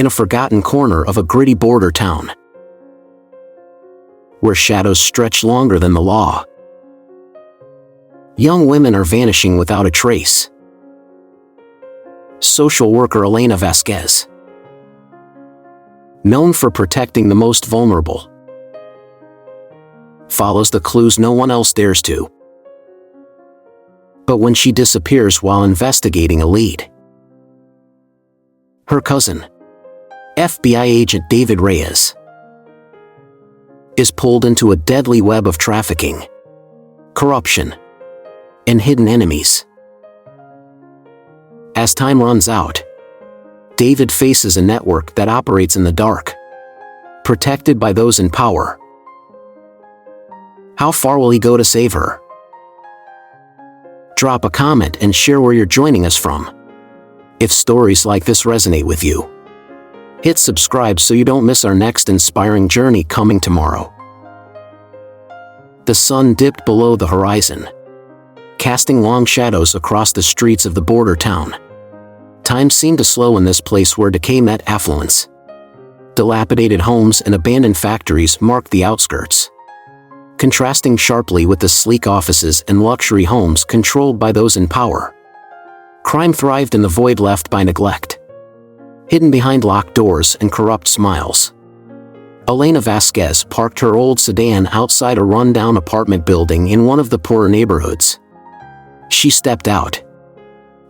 in a forgotten corner of a gritty border town, where shadows stretch longer than the law. Young women are vanishing without a trace. Social worker Elena Vasquez, known for protecting the most vulnerable, follows the clues no one else dares to. But when she disappears while investigating a lead, her cousin, FBI agent David Reyes, is pulled into a deadly web of trafficking, corruption, and hidden enemies. As time runs out, David faces a network that operates in the dark, protected by those in power. How far will he go to save her? Drop a comment and share where you're joining us from. If stories like this resonate with you, hit subscribe so you don't miss our next inspiring journey coming tomorrow. The sun dipped below the horizon, casting long shadows across the streets of the border town. Time seemed to slow in this place where decay met affluence. Dilapidated homes and abandoned factories marked the outskirts, contrasting sharply with the sleek offices and luxury homes controlled by those in power. Crime thrived in the void left by neglect, hidden behind locked doors and corrupt smiles. Elena Vasquez parked her old sedan outside a rundown apartment building in one of the poorer neighborhoods. She stepped out,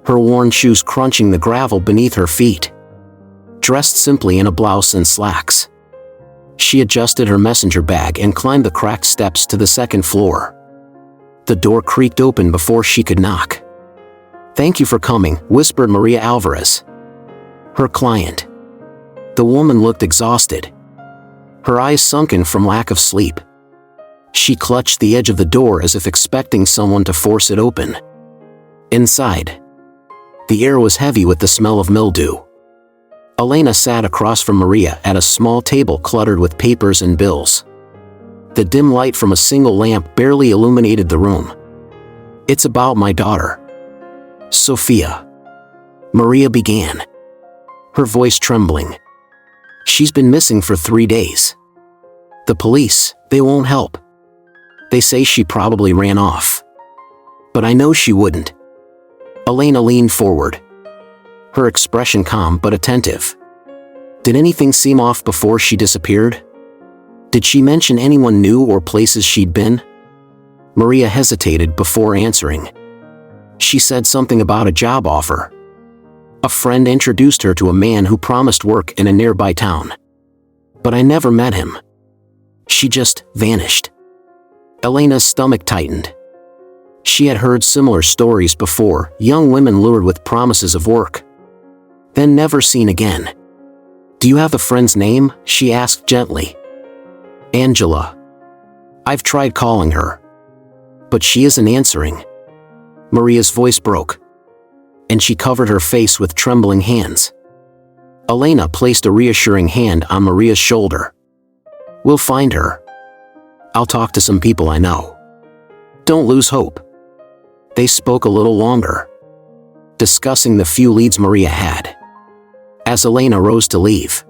her worn shoes crunching the gravel beneath her feet. Dressed simply in a blouse and slacks, she adjusted her messenger bag and climbed the cracked steps to the second floor. The door creaked open before she could knock. "Thank you for coming," whispered Maria Alvarez, her client. The woman looked exhausted, her eyes sunken from lack of sleep. She clutched the edge of the door as if expecting someone to force it open. Inside, the air was heavy with the smell of mildew. Elena sat across from Maria at a small table cluttered with papers and bills. The dim light from a single lamp barely illuminated the room. "It's about my daughter, Sophia," Maria began, her voice trembling. "She's been missing for 3 days. The police, they won't help. They say she probably ran off. But I know she wouldn't." Elena leaned forward, her expression calm but attentive. "Did anything seem off before she disappeared? Did she mention anyone new or places she'd been?" Maria hesitated before answering. "She said something about a job offer. A friend introduced her to a man who promised work in a nearby town. But I never met him. She just vanished." Elena's stomach tightened. She had heard similar stories before, young women lured with promises of work, then never seen again. "Do you have the friend's name?" she asked gently. "Angela. I've tried calling her, but she isn't answering." Maria's voice broke, and she covered her face with trembling hands. Elena placed a reassuring hand on Maria's shoulder. "We'll find her. I'll talk to some people I know. Don't lose hope." They spoke a little longer, discussing the few leads Maria had. As Elena rose to leave,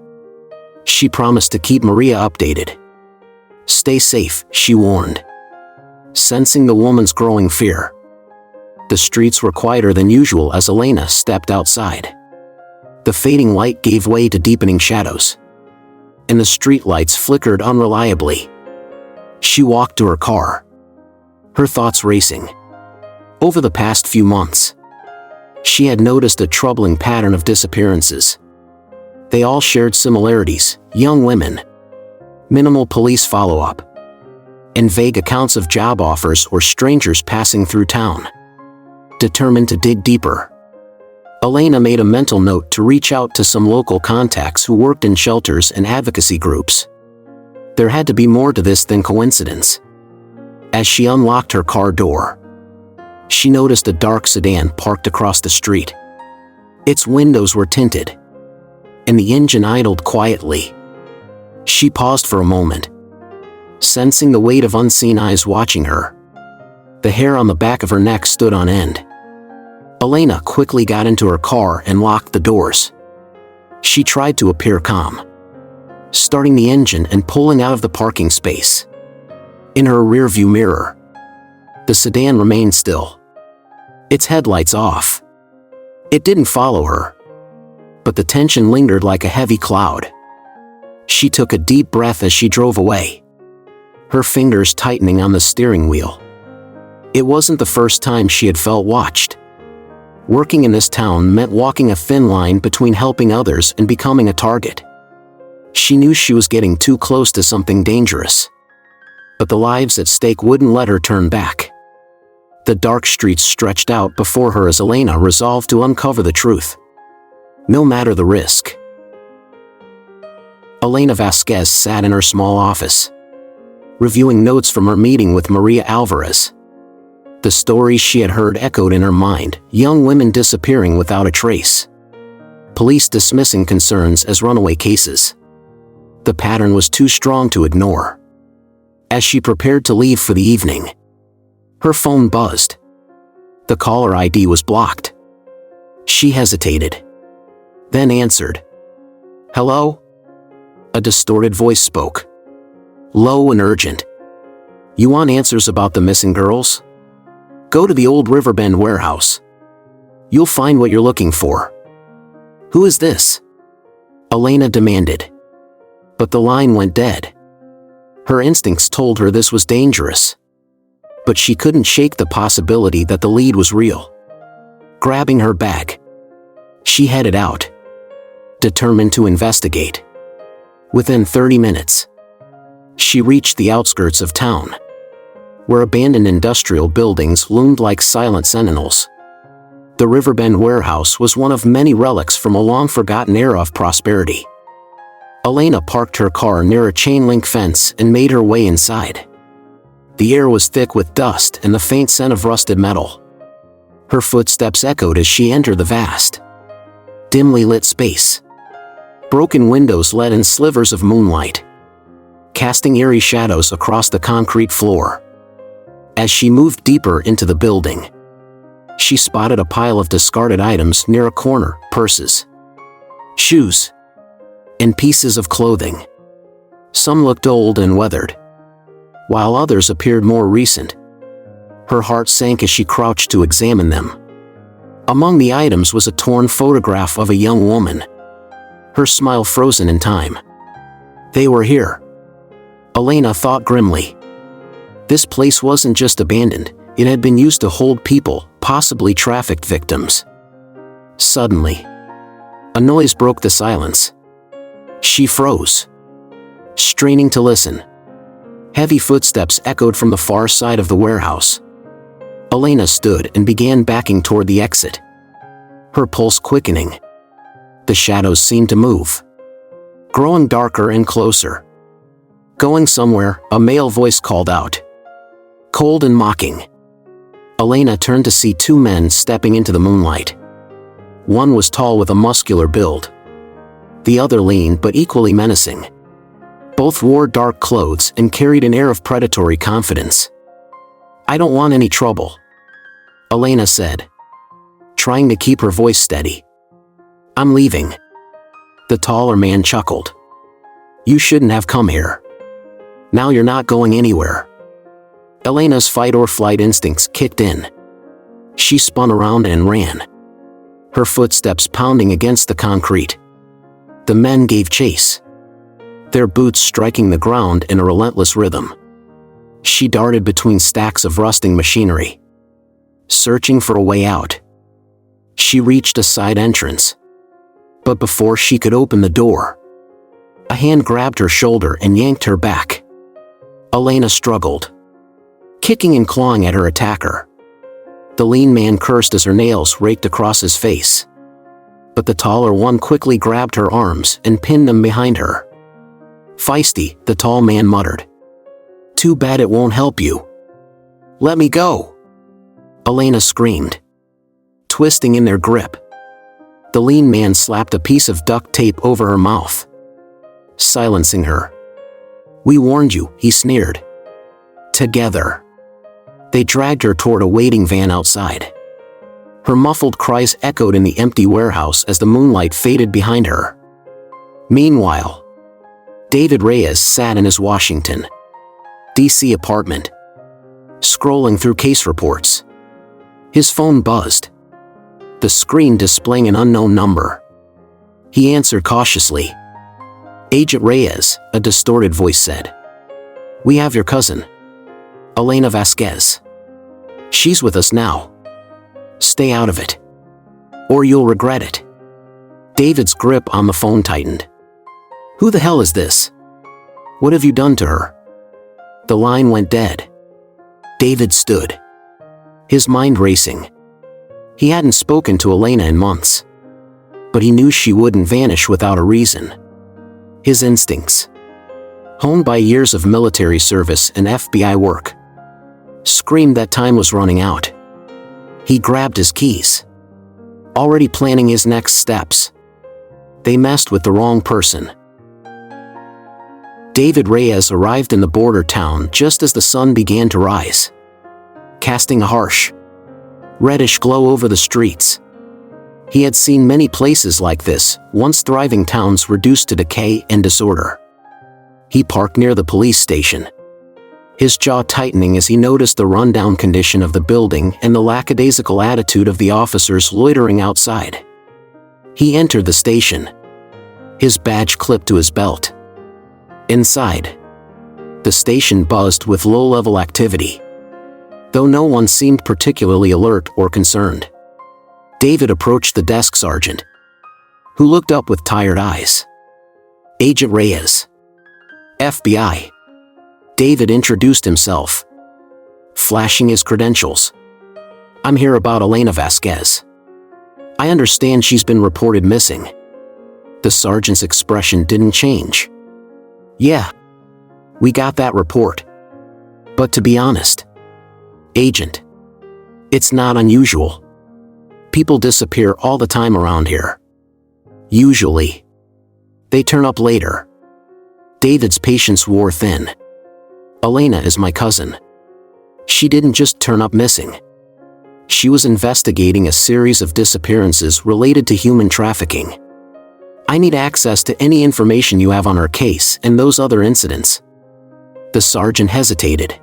she promised to keep Maria updated. "Stay safe," she warned, sensing the woman's growing fear. The streets were quieter than usual as Elena stepped outside. The fading light gave way to deepening shadows, and the streetlights flickered unreliably. She walked to her car, her thoughts racing. Over the past few months, she had noticed a troubling pattern of disappearances. They all shared similarities: young women, minimal police follow-up, and vague accounts of job offers or strangers passing through town. Determined to dig deeper, Elena made a mental note to reach out to some local contacts who worked in shelters and advocacy groups. There had to be more to this than coincidence. As she unlocked her car door, she noticed a dark sedan parked across the street. Its windows were tinted, and the engine idled quietly. She paused for a moment, sensing the weight of unseen eyes watching her. The hair on the back of her neck stood on end. Elena quickly got into her car and locked the doors. She tried to appear calm, starting the engine and pulling out of the parking space. In her rearview mirror, the sedan remained still, its headlights off. It didn't follow her, but the tension lingered like a heavy cloud. She took a deep breath as she drove away, her fingers tightening on the steering wheel. It wasn't the first time she had felt watched. Working in this town meant walking a thin line between helping others and becoming a target. She knew she was getting too close to something dangerous, but the lives at stake wouldn't let her turn back. The dark streets stretched out before her as Elena resolved to uncover the truth, no matter the risk. Elena Vasquez sat in her small office, reviewing notes from her meeting with Maria Alvarez. The stories she had heard echoed in her mind: young women disappearing without a trace, police dismissing concerns as runaway cases. The pattern was too strong to ignore. As she prepared to leave for the evening, her phone buzzed. The caller ID was blocked. She hesitated, then answered. "Hello?" A distorted voice spoke, low and urgent. "You want answers about the missing girls? Go to the old Riverbend warehouse. You'll find what you're looking for." "Who is this?" Elena demanded. But the line went dead. Her instincts told her this was dangerous, but she couldn't shake the possibility that the lead was real. Grabbing her bag, she headed out, determined to investigate. Within 30 minutes, she reached the outskirts of town, where abandoned industrial buildings loomed like silent sentinels. The Riverbend warehouse was one of many relics from a long-forgotten era of prosperity. Elena parked her car near a chain-link fence and made her way inside. The air was thick with dust and the faint scent of rusted metal. Her footsteps echoed as she entered the vast, dimly lit space. Broken windows let in slivers of moonlight, casting eerie shadows across the concrete floor. As she moved deeper into the building, she spotted a pile of discarded items near a corner: purses, shoes, and pieces of clothing. Some looked old and weathered, while others appeared more recent. Her heart sank as she crouched to examine them. Among the items was a torn photograph of a young woman, her smile frozen in time. They were here, Elena thought grimly. This place wasn't just abandoned, it had been used to hold people, possibly trafficked victims. Suddenly, a noise broke the silence. She froze, straining to listen. Heavy footsteps echoed from the far side of the warehouse. Elena stood and began backing toward the exit, her pulse quickening. The shadows seemed to move, growing darker and closer. "Going somewhere?" a male voice called out, cold and mocking. Elena turned to see two men stepping into the moonlight. One was tall with a muscular build, the other lean but equally menacing. Both wore dark clothes and carried an air of predatory confidence. "I don't want any trouble," Elena said, trying to keep her voice steady. "I'm leaving." The taller man chuckled. "You shouldn't have come here. Now you're not going anywhere." Elena's fight-or-flight instincts kicked in. She spun around and ran, her footsteps pounding against the concrete. The men gave chase, their boots striking the ground in a relentless rhythm. She darted between stacks of rusting machinery, searching for a way out. She reached a side entrance, but before she could open the door, a hand grabbed her shoulder and yanked her back. Elena struggled, kicking and clawing at her attacker. The lean man cursed as her nails raked across his face, but the taller one quickly grabbed her arms and pinned them behind her. "Feisty," the tall man muttered. "Too bad it won't help you." "Let me go," Elena screamed, twisting in their grip. The lean man slapped a piece of duct tape over her mouth, silencing her. "We warned you," he sneered. Together, they dragged her toward a waiting van outside. Her muffled cries echoed in the empty warehouse as the moonlight faded behind her. Meanwhile, David Reyes sat in his Washington, D.C. apartment, scrolling through case reports. His phone buzzed, the screen displaying an unknown number. He answered cautiously. "Agent Reyes," a distorted voice said. "We have your cousin, Elena Vasquez. She's with us now. Stay out of it, or you'll regret it." David's grip on the phone tightened. "Who the hell is this? What have you done to her?" The line went dead. David stood, his mind racing. He hadn't spoken to Elena in months, but he knew she wouldn't vanish without a reason. His instincts, honed by years of military service and FBI work, screamed that time was running out. He grabbed his keys, already planning his next steps. They messed with the wrong person. David Reyes arrived in the border town just as the sun began to rise, casting a harsh, reddish glow over the streets. He had seen many places like this, once thriving towns reduced to decay and disorder. He parked near the police station, his jaw tightening as he noticed the rundown condition of the building and the lackadaisical attitude of the officers loitering outside. He entered the station, his badge clipped to his belt. Inside, the station buzzed with low-level activity, though no one seemed particularly alert or concerned. David approached the desk sergeant, who looked up with tired eyes. "Agent Reyes, FBI." David introduced himself, flashing his credentials. "I'm here about Elena Vasquez. I understand she's been reported missing." The sergeant's expression didn't change. "Yeah, we got that report. But to be honest, Agent, it's not unusual. People disappear all the time around here. Usually, they turn up later." David's patience wore thin. "Elena is my cousin. She didn't just turn up missing. She was investigating a series of disappearances related to human trafficking. I need access to any information you have on her case and those other incidents." The sergeant hesitated,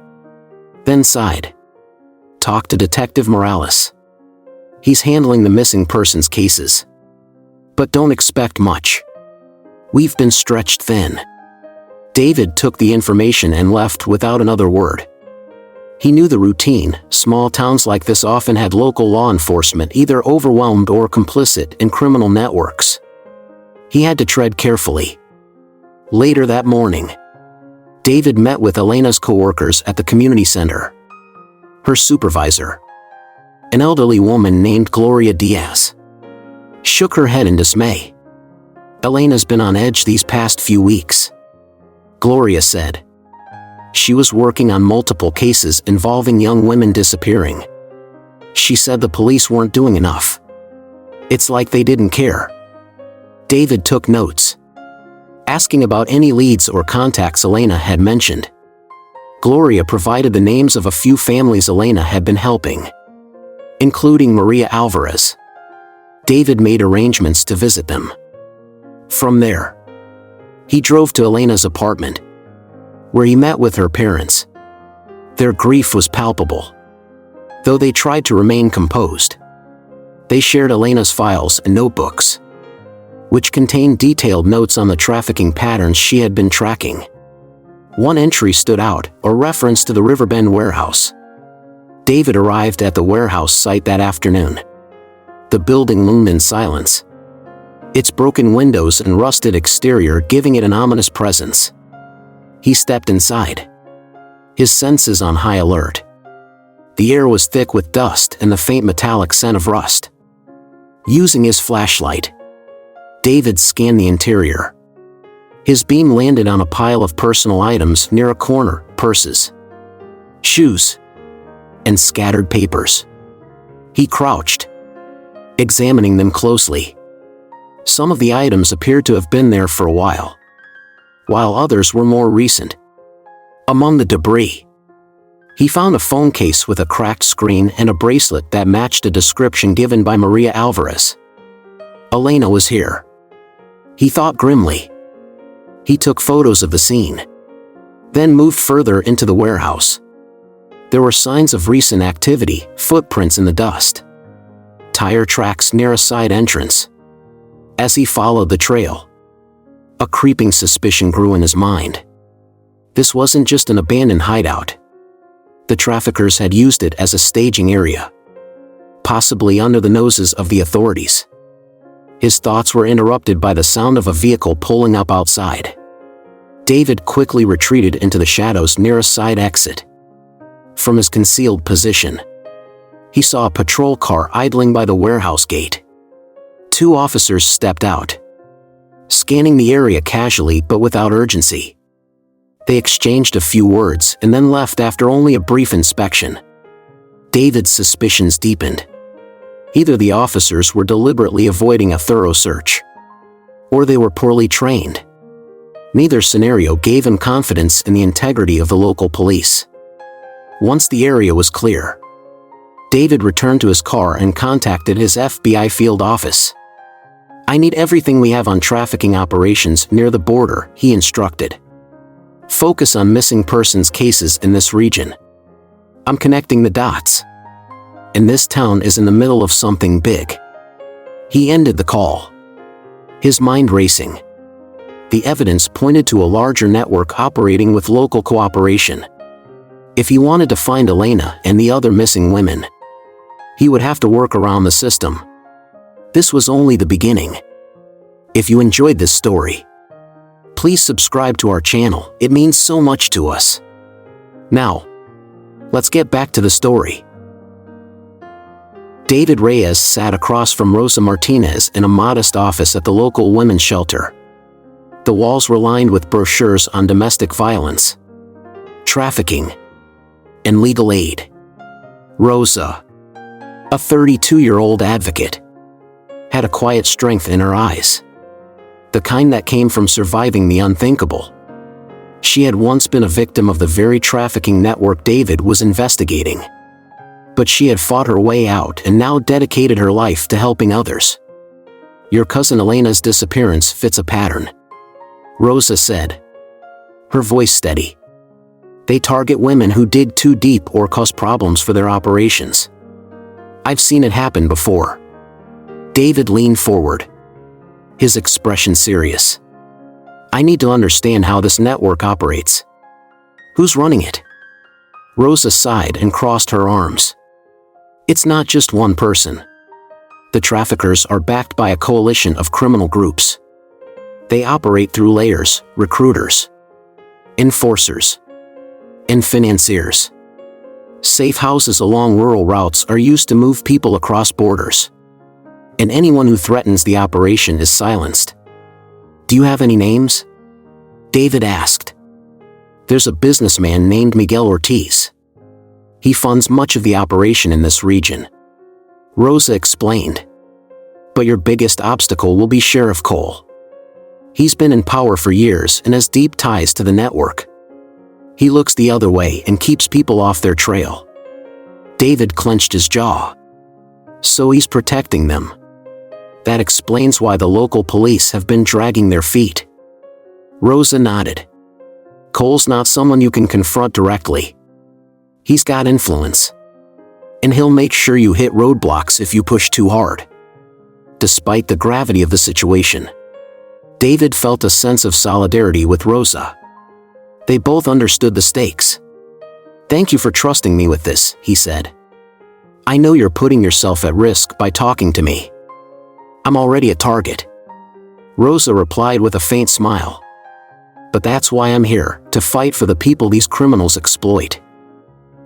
then sighed. "Talk to Detective Morales. He's handling the missing persons cases. But don't expect much. We've been stretched thin." David took the information and left without another word. He knew the routine. Small towns like this often had local law enforcement either overwhelmed or complicit in criminal networks. He had to tread carefully. Later that morning, David met with Elena's coworkers at the community center. Her supervisor, an elderly woman named Gloria Diaz, shook her head in dismay. "Elena's been on edge these past few weeks," Gloria said. "She was working on multiple cases involving young women disappearing. She said the police weren't doing enough. It's like they didn't care." David took notes, asking about any leads or contacts Elena had mentioned. Gloria provided the names of a few families Elena had been helping, including Maria Alvarez. David made arrangements to visit them. From there, he drove to Elena's apartment, where he met with her parents. Their grief was palpable, though they tried to remain composed. They shared Elena's files and notebooks, which contained detailed notes on the trafficking patterns she had been tracking. One entry stood out, a reference to the Riverbend warehouse. David arrived at the warehouse site that afternoon. The building loomed in silence, its broken windows and rusted exterior giving it an ominous presence. He stepped inside, his senses on high alert. The air was thick with dust and the faint metallic scent of rust. Using his flashlight, David scanned the interior. His beam landed on a pile of personal items near a corner: purses, shoes, and scattered papers. He crouched, examining them closely. Some of the items appeared to have been there for a while others were more recent. Among the debris, he found a phone case with a cracked screen and a bracelet that matched a description given by Maria Alvarez. Elena was here, he thought grimly. He took photos of the scene, then moved further into the warehouse. There were signs of recent activity, footprints in the dust, tire tracks near a side entrance. As he followed the trail, a creeping suspicion grew in his mind. This wasn't just an abandoned hideout. The traffickers had used it as a staging area, possibly under the noses of the authorities. His thoughts were interrupted by the sound of a vehicle pulling up outside. David quickly retreated into the shadows near a side exit. From his concealed position, he saw a patrol car idling by the warehouse gate. 2 officers stepped out, scanning the area casually but without urgency. They exchanged a few words and then left after only a brief inspection. David's suspicions deepened. Either the officers were deliberately avoiding a thorough search, or they were poorly trained. Neither scenario gave him confidence in the integrity of the local police. Once the area was clear, David returned to his car and contacted his FBI field office. "I need everything we have on trafficking operations near the border," he instructed. "Focus on missing persons cases in this region. I'm connecting the dots. And this town is in the middle of something big." He ended the call, his mind racing. The evidence pointed to a larger network operating with local cooperation. If he wanted to find Elena and the other missing women, he would have to work around the system. This was only the beginning. If you enjoyed this story, please subscribe to our channel. It means so much to us. Now, let's get back to the story. David Reyes sat across from Rosa Martinez in a modest office at the local women's shelter. The walls were lined with brochures on domestic violence, trafficking, and legal aid. Rosa, a 32-year-old advocate, had a quiet strength in her eyes, the kind that came from surviving the unthinkable. She had once been a victim of the very trafficking network David was investigating, but she had fought her way out and now dedicated her life to helping others. "Your cousin Elena's disappearance fits a pattern," Rosa said, her voice steady. "They target women who dig too deep or cause problems for their operations. I've seen it happen before." David leaned forward, his expression serious. "I need to understand how this network operates. Who's running it?" Rosa sighed and crossed her arms. "It's not just one person. The traffickers are backed by a coalition of criminal groups. They operate through layers, recruiters, enforcers, and financiers. Safe houses along rural routes are used to move people across borders, and anyone who threatens the operation is silenced." "Do you have any names?" David asked. "There's a businessman named Miguel Ortiz. He funds much of the operation in this region," Rosa explained. "But your biggest obstacle will be Sheriff Cole. He's been in power for years and has deep ties to the network. He looks the other way and keeps people off their trail." David clenched his jaw. "So he's protecting them. That explains why the local police have been dragging their feet." Rosa nodded. "Cole's not someone you can confront directly. He's got influence, and he'll make sure you hit roadblocks if you push too hard." Despite the gravity of the situation, David felt a sense of solidarity with Rosa. They both understood the stakes. "Thank you for trusting me with this," he said. "I know you're putting yourself at risk by talking to me. I'm already a target." Rosa replied with a faint smile. "But that's why I'm here, to fight for the people these criminals exploit.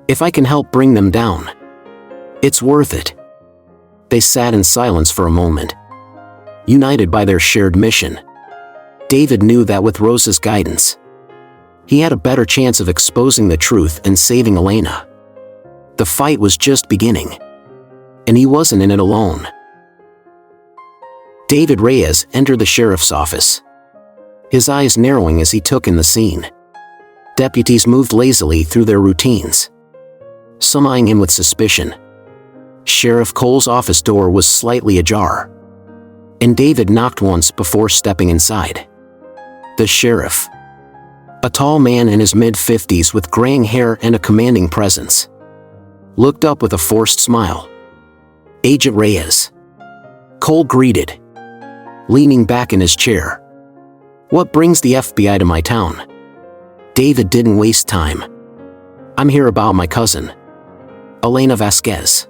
If I can help bring them down, it's worth it." They sat in silence for a moment, united by their shared mission. David knew that with Rosa's guidance, he had a better chance of exposing the truth and saving Elena. The fight was just beginning, and he wasn't in it alone. David Reyes entered the sheriff's office, his eyes narrowing as he took in the scene. Deputies moved lazily through their routines, some eyeing him with suspicion. Sheriff Cole's office door was slightly ajar, and David knocked once before stepping inside. The sheriff. A tall man in his mid-50s with graying hair and a commanding presence. Looked up with a forced smile. Agent Reyes. Cole greeted, leaning back in his chair. What brings the FBI to my town? David didn't waste time. I'm here about my cousin, Elena Vasquez.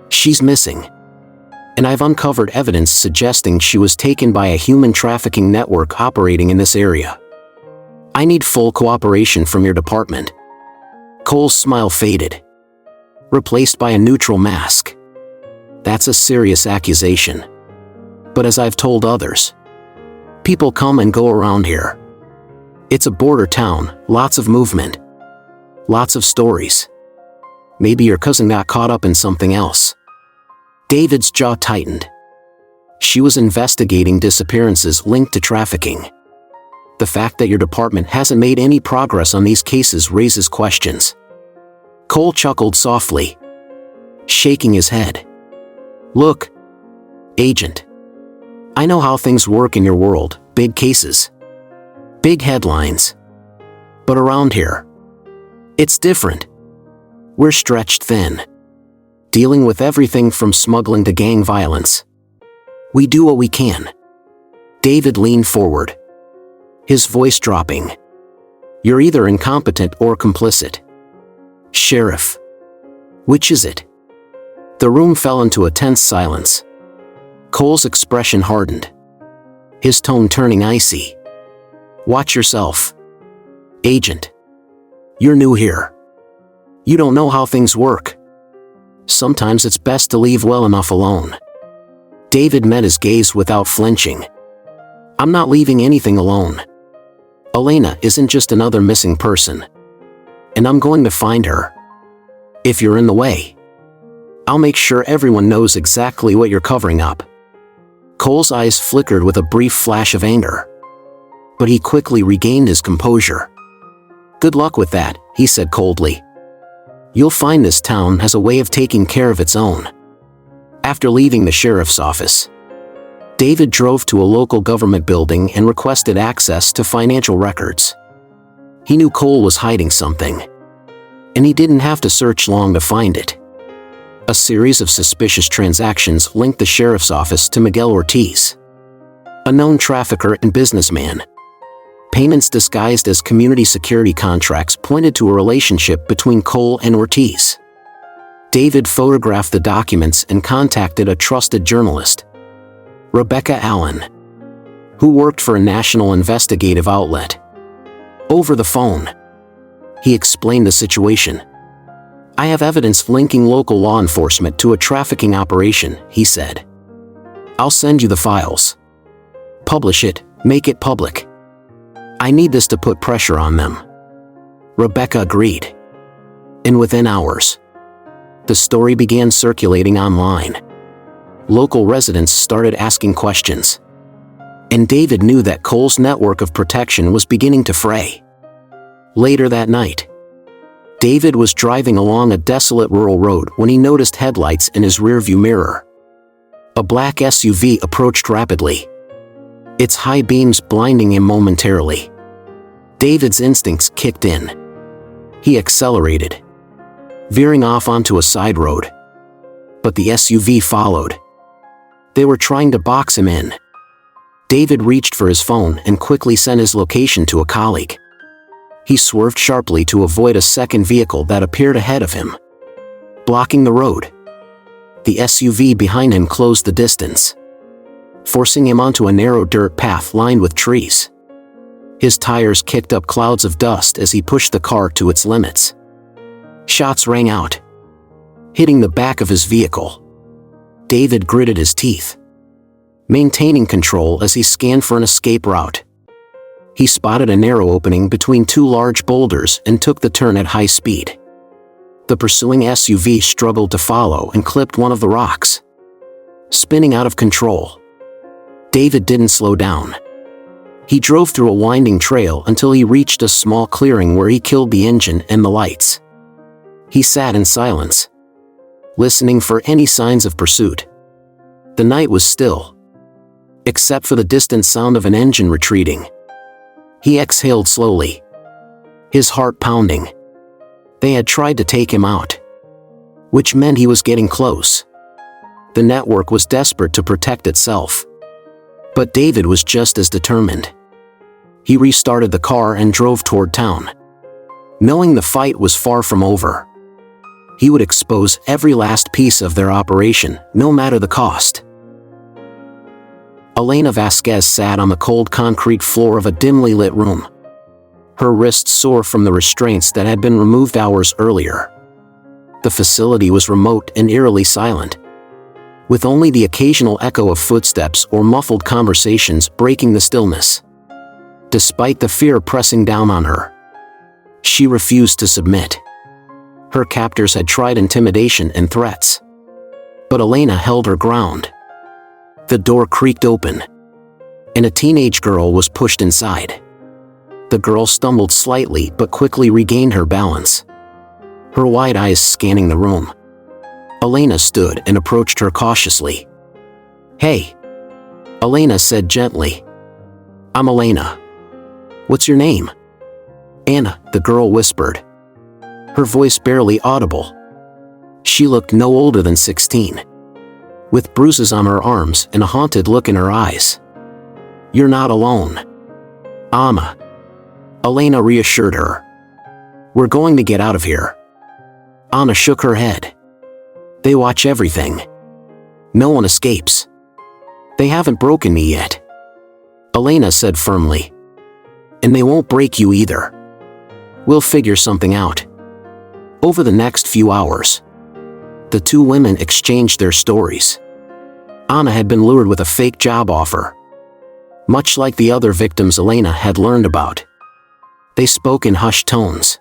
She's missing. And I've uncovered evidence suggesting she was taken by a human trafficking network operating in this area. I need full cooperation from your department. Cole's smile faded, replaced by a neutral mask. That's a serious accusation. But as I've told others, people come and go around here. It's a border town, lots of movement, lots of stories. Maybe your cousin got caught up in something else. David's jaw tightened. She was investigating disappearances linked to trafficking. The fact that your department hasn't made any progress on these cases raises questions. Cole chuckled softly, shaking his head. Look, Agent. I know how things work in your world, big cases, big headlines. But around here, it's different. We're stretched thin, dealing with everything from smuggling to gang violence. We do what we can. David leaned forward, his voice dropping. You're either incompetent or complicit. Sheriff. Which is it? The room fell into a tense silence. Cole's expression hardened, his tone turning icy. Watch yourself, Agent. You're new here. You don't know how things work. Sometimes it's best to leave well enough alone. David met his gaze without flinching. I'm not leaving anything alone. Elena isn't just another missing person. And I'm going to find her. If you're in the way, I'll make sure everyone knows exactly what you're covering up. Cole's eyes flickered with a brief flash of anger, but he quickly regained his composure. Good luck with that, he said coldly. You'll find this town has a way of taking care of its own. After leaving the sheriff's office, David drove to a local government building and requested access to financial records. He knew Cole was hiding something, and he didn't have to search long to find it. A series of suspicious transactions linked the sheriff's office to Miguel Ortiz, a known trafficker and businessman. Payments disguised as community security contracts pointed to a relationship between Cole and Ortiz. David photographed the documents and contacted a trusted journalist, Rebecca Allen, who worked for a national investigative outlet. Over the phone, he explained the situation. I have evidence linking local law enforcement to a trafficking operation, he said. I'll send you the files. Publish it, make it public. I need this to put pressure on them. Rebecca agreed. And within hours, the story began circulating online. Local residents started asking questions. And David knew that Cole's network of protection was beginning to fray. Later that night, David was driving along a desolate rural road when he noticed headlights in his rearview mirror. A black SUV approached rapidly, its high beams blinding him momentarily. David's instincts kicked in. He accelerated, veering off onto a side road. But the SUV followed. They were trying to box him in. David reached for his phone and quickly sent his location to a colleague. He swerved sharply to avoid a second vehicle that appeared ahead of him, blocking the road. The SUV behind him closed the distance, forcing him onto a narrow dirt path lined with trees. His tires kicked up clouds of dust as he pushed the car to its limits. Shots rang out, hitting the back of his vehicle. David gritted his teeth, maintaining control as he scanned for an escape route. He spotted a narrow opening between two large boulders and took the turn at high speed. The pursuing SUV struggled to follow and clipped one of the rocks, spinning out of control. David didn't slow down. He drove through a winding trail until he reached a small clearing where he killed the engine and the lights. He sat in silence, listening for any signs of pursuit. The night was still, except for the distant sound of an engine retreating. He exhaled slowly, his heart pounding. They had tried to take him out, which meant he was getting close. The network was desperate to protect itself. But David was just as determined. He restarted the car and drove toward town, knowing the fight was far from over. He would expose every last piece of their operation, no matter the cost. Elena Vasquez sat on the cold concrete floor of a dimly lit room, her wrists sore from the restraints that had been removed hours earlier. The facility was remote and eerily silent, with only the occasional echo of footsteps or muffled conversations breaking the stillness. Despite the fear pressing down on her, she refused to submit. Her captors had tried intimidation and threats, but Elena held her ground. The door creaked open, and a teenage girl was pushed inside. The girl stumbled slightly but quickly regained her balance, her wide eyes scanning the room. Elena stood and approached her cautiously. "Hey," Elena said gently. "I'm Elena. What's your name?" "Anna," the girl whispered, her voice barely audible. She looked no older than 16, with bruises on her arms and a haunted look in her eyes. "You're not alone, Anna," Elena reassured her. "We're going to get out of here." Anna shook her head. "They watch everything. No one escapes. They haven't broken me yet," Elena said firmly. "And they won't break you either. We'll figure something out." Over the next few hours, the two women exchanged their stories. Anna had been lured with a fake job offer, much like the other victims Elena had learned about. They spoke in hushed tones,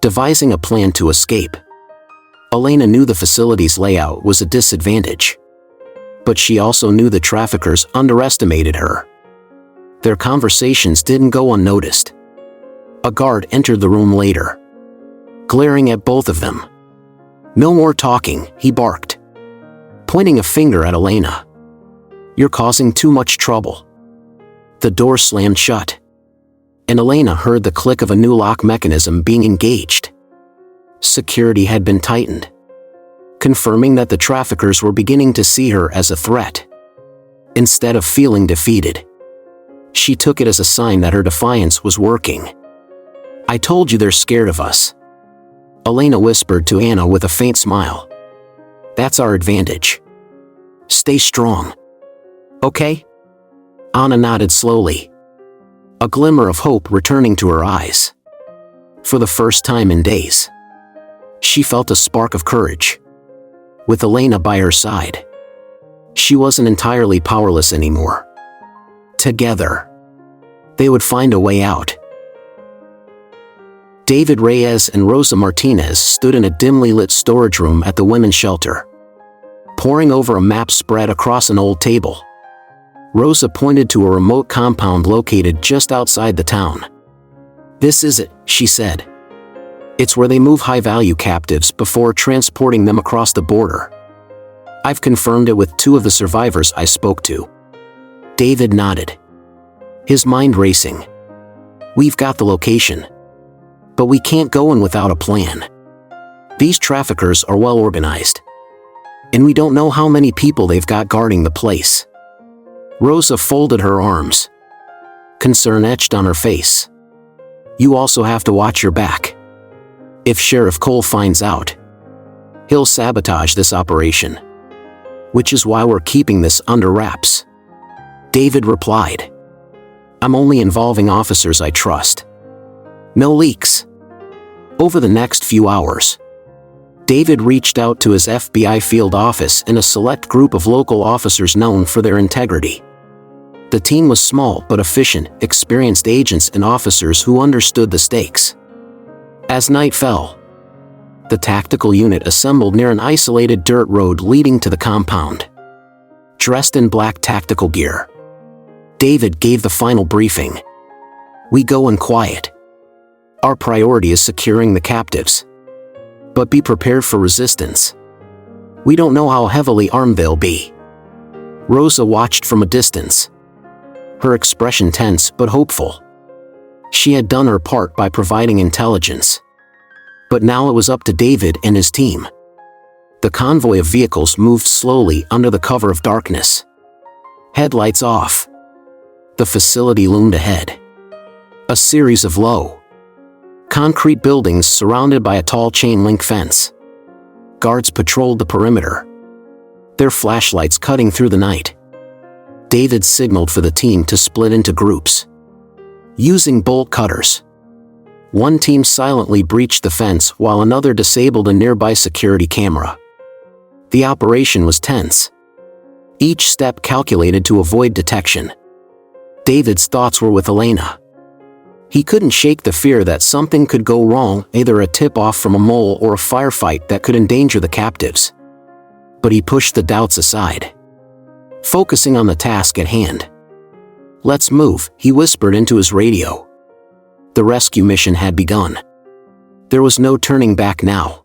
devising a plan to escape. Elena knew the facility's layout was a disadvantage, but she also knew the traffickers underestimated her. Their conversations didn't go unnoticed. A guard entered the room later, glaring at both of them. "No more talking," he barked, pointing a finger at Elena. "You're causing too much trouble." The door slammed shut, and Elena heard the click of a new lock mechanism being engaged. Security had been tightened, confirming that the traffickers were beginning to see her as a threat. Instead of feeling defeated, she took it as a sign that her defiance was working. "I told you they're scared of us," Elena whispered to Anna with a faint smile. "That's our advantage. Stay strong. Okay?" Anna nodded slowly, a glimmer of hope returning to her eyes. For the first time in days, she felt a spark of courage. With Elena by her side, she wasn't entirely powerless anymore. Together, they would find a way out. David Reyes and Rosa Martinez stood in a dimly lit storage room at the women's shelter, poring over a map spread across an old table. Rosa pointed to a remote compound located just outside the town. "This is it," she said. "It's where they move high-value captives before transporting them across the border. I've confirmed it with two of the survivors I spoke to." David nodded, his mind racing. "We've got the location, but we can't go in without a plan. These traffickers are well organized, and we don't know how many people they've got guarding the place." Rosa folded her arms, concern etched on her face. "You also have to watch your back. If Sheriff Cole finds out, he'll sabotage this operation, which is why we're keeping this under wraps." David replied, "I'm only involving officers I trust. No leaks." Over the next few hours, David reached out to his FBI field office and a select group of local officers known for their integrity. The team was small but efficient, experienced agents and officers who understood the stakes. As night fell, the tactical unit assembled near an isolated dirt road leading to the compound. Dressed in black tactical gear, David gave the final briefing. "We go in quiet. Our priority is securing the captives. But be prepared for resistance. We don't know how heavily armed they'll be." Rosa watched from a distance, her expression tense but hopeful. She had done her part by providing intelligence. But now it was up to David and his team. The convoy of vehicles moved slowly under the cover of darkness. Headlights off. The facility loomed ahead. A series of low, concrete buildings surrounded by a tall chain-link fence. Guards patrolled the perimeter, their flashlights cutting through the night. David signaled for the team to split into groups. Using bolt cutters, one team silently breached the fence while another disabled a nearby security camera. The operation was tense, each step calculated to avoid detection. David's thoughts were with Elena. He couldn't shake the fear that something could go wrong, either a tip-off from a mole or a firefight that could endanger the captives. But he pushed the doubts aside, focusing on the task at hand. "Let's move," he whispered into his radio. The rescue mission had begun. There was no turning back now.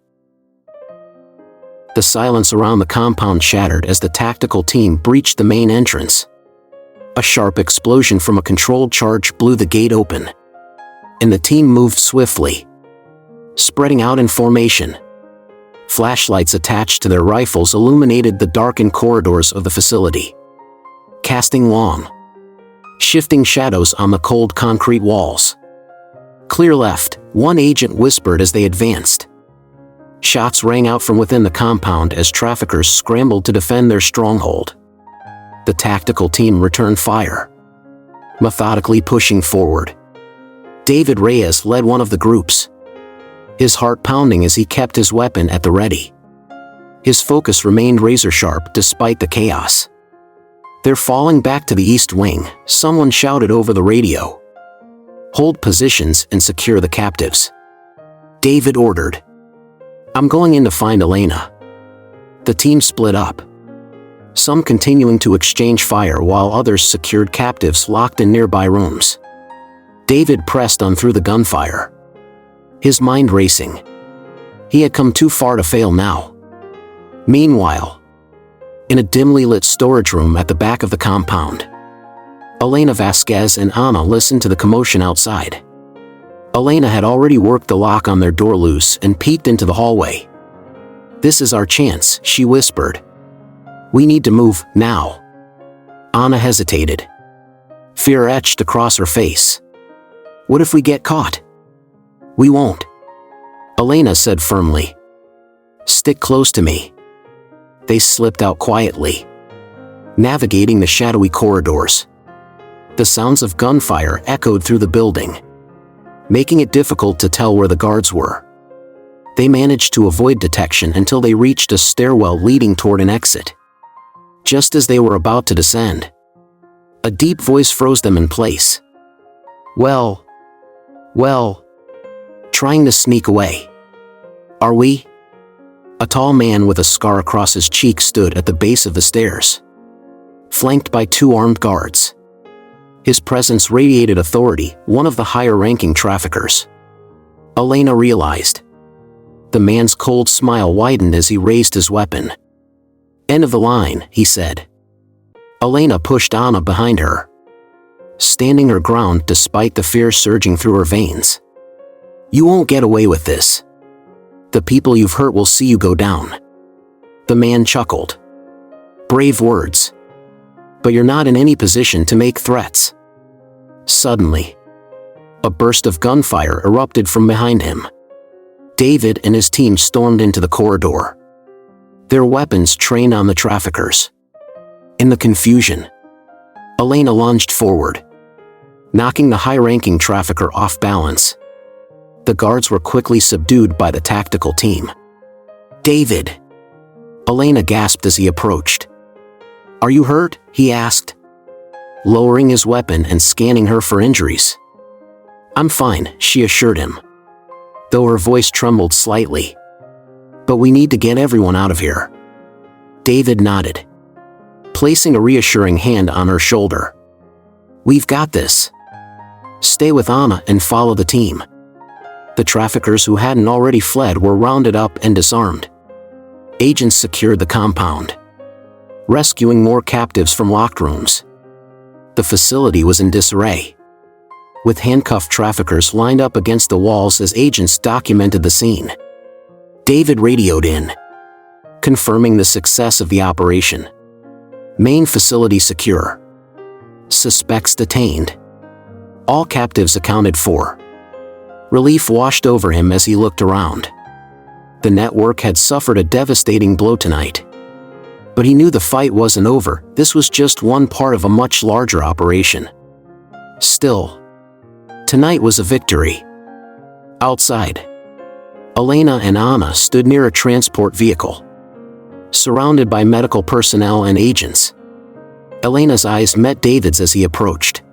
The silence around the compound shattered as the tactical team breached the main entrance. A sharp explosion from a controlled charge blew the gate open, and the team moved swiftly, spreading out in formation. Flashlights attached to their rifles illuminated the darkened corridors of the facility, casting long, shifting shadows on the cold concrete walls. "Clear left," one agent whispered as they advanced. Shots rang out from within the compound as traffickers scrambled to defend their stronghold. The tactical team returned fire, methodically pushing forward. David Reyes led one of the groups, his heart pounding as he kept his weapon at the ready. His focus remained razor-sharp despite the chaos. "They're falling back to the east wing," someone shouted over the radio. "Hold positions and secure the captives," David ordered. "I'm going in to find Elena." The team split up, some continuing to exchange fire while others secured captives locked in nearby rooms. David pressed on through the gunfire, his mind racing. He had come too far to fail now. Meanwhile, in a dimly lit storage room at the back of the compound, Elena Vasquez and Ana listened to the commotion outside. Elena had already worked the lock on their door loose and peeked into the hallway. "This is our chance," she whispered. "We need to move, now." Ana hesitated, fear etched across her face. "What if we get caught?" "We won't," Elena said firmly. "Stick close to me." They slipped out quietly, navigating the shadowy corridors. The sounds of gunfire echoed through the building, making it difficult to tell where the guards were. They managed to avoid detection until they reached a stairwell leading toward an exit. Just as they were about to descend, a deep voice froze them in place. Well, trying to sneak away. Are we?" A tall man with a scar across his cheek stood at the base of the stairs, flanked by two armed guards. His presence radiated authority, one of the higher-ranking traffickers. Elena realized. The man's cold smile widened as he raised his weapon. "End of the line," he said. Elena pushed Ana behind her, standing her ground despite the fear surging through her veins. "You won't get away with this. The people you've hurt will see you go down." The man chuckled. "Brave words. But you're not in any position to make threats." Suddenly, a burst of gunfire erupted from behind him. David and his team stormed into the corridor, their weapons trained on the traffickers. In the confusion, Elena lunged forward, knocking the high-ranking trafficker off balance. The guards were quickly subdued by the tactical team. "David!" Elena gasped as he approached. "Are you hurt?" he asked, lowering his weapon and scanning her for injuries. "I'm fine," she assured him, though her voice trembled slightly. "But we need to get everyone out of here." David nodded, placing a reassuring hand on her shoulder. "We've got this. Stay with Ana and follow the team." The traffickers who hadn't already fled were rounded up and disarmed. Agents secured the compound, rescuing more captives from locked rooms. The facility was in disarray. with handcuffed traffickers lined up against the walls as agents documented the scene. David radioed in, confirming the success of the operation. Main facility secure. Suspects detained. All captives accounted for. Relief washed over him as he looked around. The network had suffered a devastating blow tonight. But he knew the fight wasn't over. This was just one part of a much larger operation. Still, tonight was a victory. Outside, Elena and Anna stood near a transport vehicle, surrounded by medical personnel and agents. Elena's eyes met David's as he approached.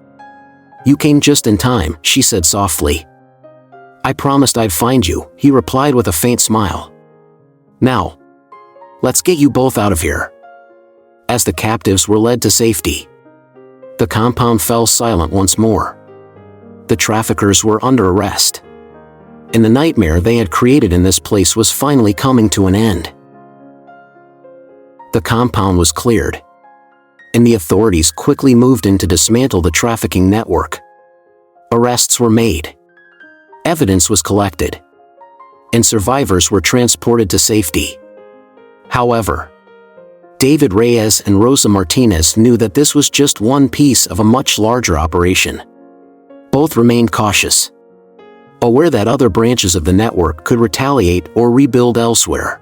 "You came just in time," she said softly. "I promised I'd find you," he replied with a faint smile. "Now, let's get you both out of here." As the captives were led to safety, the compound fell silent once more. The traffickers were under arrest, and the nightmare they had created in this place was finally coming to an end. The compound was cleared, and the authorities quickly moved in to dismantle the trafficking network. Arrests were made, evidence was collected, and survivors were transported to safety. However, David Reyes and Rosa Martinez knew that this was just one piece of a much larger operation. Both remained cautious, aware that other branches of the network could retaliate or rebuild elsewhere.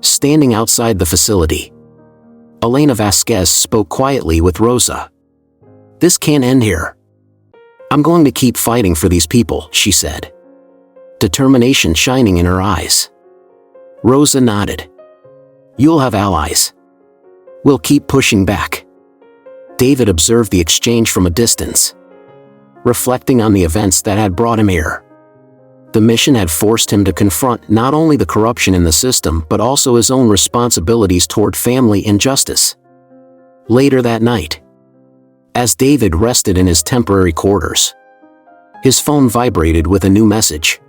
Standing outside the facility, Elena Vasquez spoke quietly with Rosa. "This can't end here. I'm going to keep fighting for these people," she said, determination shining in her eyes. Rosa nodded. "You'll have allies. We'll keep pushing back." David observed the exchange from a distance, reflecting on the events that had brought him here. The mission had forced him to confront not only the corruption in the system but also his own responsibilities toward family and justice. Later that night, as David rested in his temporary quarters, his phone vibrated with a new message.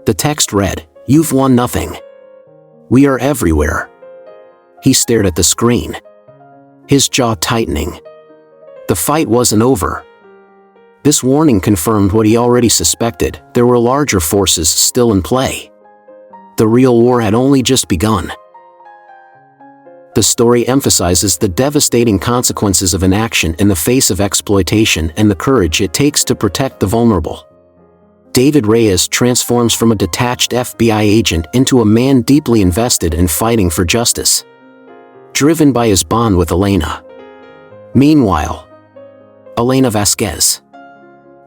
The text read, "You've won nothing. We are everywhere." He stared at the screen, his jaw tightening. The fight wasn't over. This warning confirmed what he already suspected: there were larger forces still in play. The real war had only just begun. The story emphasizes the devastating consequences of inaction in the face of exploitation and the courage it takes to protect the vulnerable. David Reyes transforms from a detached FBI agent into a man deeply invested in fighting for justice, driven by his bond with Elena. Meanwhile, Elena Vasquez,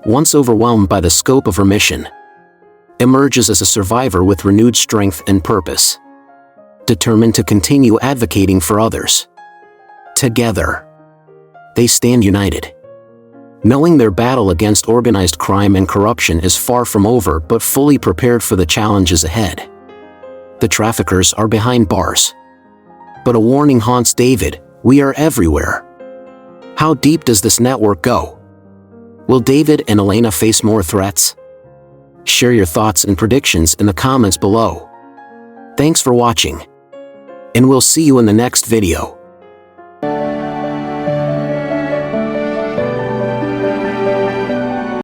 once overwhelmed by the scope of her mission, emerges as a survivor with renewed strength and purpose, determined to continue advocating for others. Together, they stand united, knowing their battle against organized crime and corruption is far from over but fully prepared for the challenges ahead. The traffickers are behind bars, but a warning haunts David: we are everywhere. How deep does this network go? Will David and Elena face more threats? Share your thoughts and predictions in the comments below. Thanks for watching, and we'll see you in the next video.